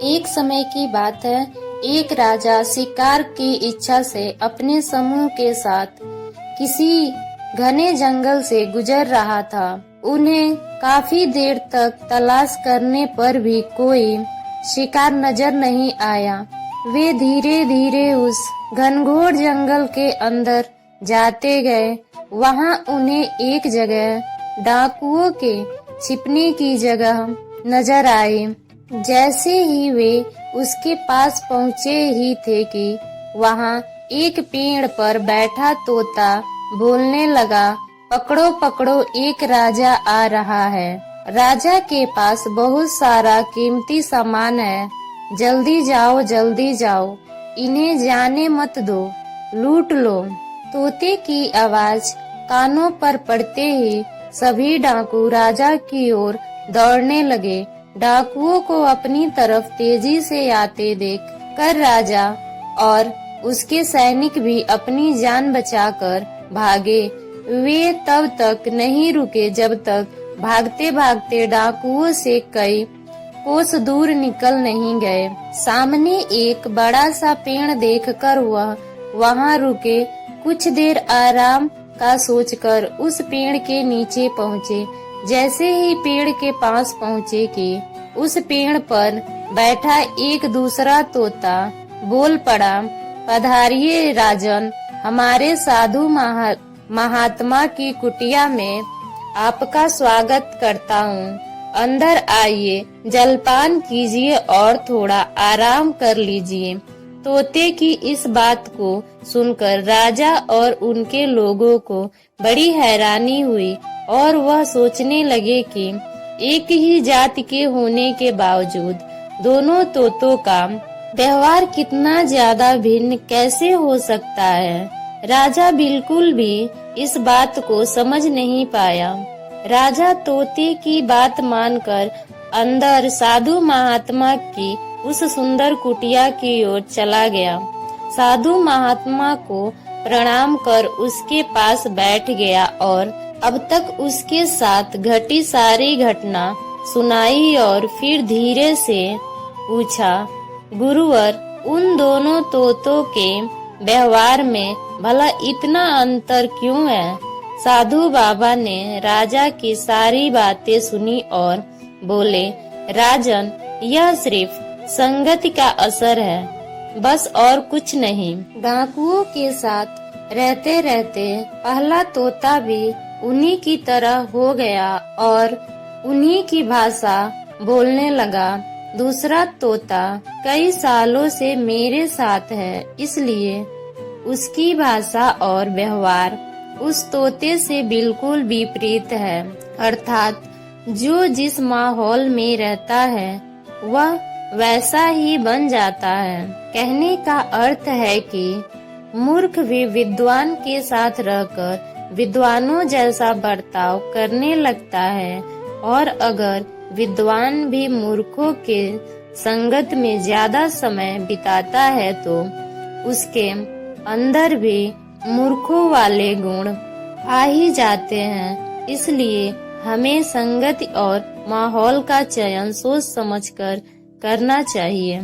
एक समय की बात है, एक राजा शिकार की इच्छा से अपने समूह के साथ किसी घने जंगल से गुजर रहा था। उन्हें काफी देर तक तलाश करने पर भी कोई शिकार नजर नहीं आया। वे धीरे धीरे उस घनघोर जंगल के अंदर जाते गए। वहां उन्हें एक जगह डाकुओं के छिपने की जगह नजर आई। जैसे ही वे उसके पास पहुँचे ही थे कि वहाँ एक पेड़ पर बैठा तोता बोलने लगा, पकड़ो पकड़ो, एक राजा आ रहा है। राजा के पास बहुत सारा कीमती सामान है। जल्दी जाओ, इन्हें जाने मत दो, लूट लो। तोते की आवाज कानों पर पड़ते ही सभी डाकू राजा की ओर दौड़ने लगे। डाकुओं को अपनी तरफ तेजी से आते देख कर राजा और उसके सैनिक भी अपनी जान बचाकर भागे। वे तब तक नहीं रुके जब तक भागते भागते डाकुओं से कई कोस दूर निकल नहीं गए। सामने एक बड़ा सा पेड़ देखकर वह वहां रुके। कुछ देर आराम का सोचकर उस पेड़ के नीचे पहुँचे। जैसे ही पेड़ के पास पहुँचे कि उस पेड़ पर बैठा एक दूसरा तोता बोल पड़ा, पधारिए राजन, हमारे साधु महात्मा की कुटिया में आपका स्वागत करता हूँ। अंदर आइए, जलपान कीजिए और थोड़ा आराम कर लीजिए। तोते की इस बात को सुनकर राजा और उनके लोगों को बड़ी हैरानी हुई और वह सोचने लगे कि एक ही जाति के होने के बावजूद दोनों तोतों का व्यवहार कितना ज्यादा भिन्न कैसे हो सकता है। राजा बिल्कुल भी इस बात को समझ नहीं पाया। राजा तोते की बात मानकर अंदर साधु महात्मा की उस सुंदर कुटिया की ओर चला गया। साधु महात्मा को प्रणाम कर उसके पास बैठ गया और अब तक उसके साथ घटी सारी घटना सुनाई और फिर धीरे से पूछा, गुरुवर, उन दोनों तोतों के व्यवहार में भला इतना अंतर क्यों है? साधु बाबा ने राजा की सारी बातें सुनी और बोले, राजन, यह सिर्फ संगति का असर है, बस और कुछ नहीं। डाकुओं के साथ रहते रहते पहला तोता भी उन्हीं की तरह हो गया और उन्हीं की भाषा बोलने लगा। दूसरा तोता कई सालों से मेरे साथ है, इसलिए उसकी भाषा और व्यवहार उस तोते से बिल्कुल विपरीत है। अर्थात जो जिस माहौल में रहता है वह वैसा ही बन जाता है। कहने का अर्थ है कि मूर्ख भी विद्वान के साथ रहकर विद्वानों जैसा बर्ताव करने लगता है और अगर विद्वान भी मूर्खों के संगत में ज्यादा समय बिताता है तो उसके अंदर भी मूर्खों वाले गुण आ ही जाते हैं। इसलिए हमें संगति और माहौल का चयन सोच समझकर करना चाहिए।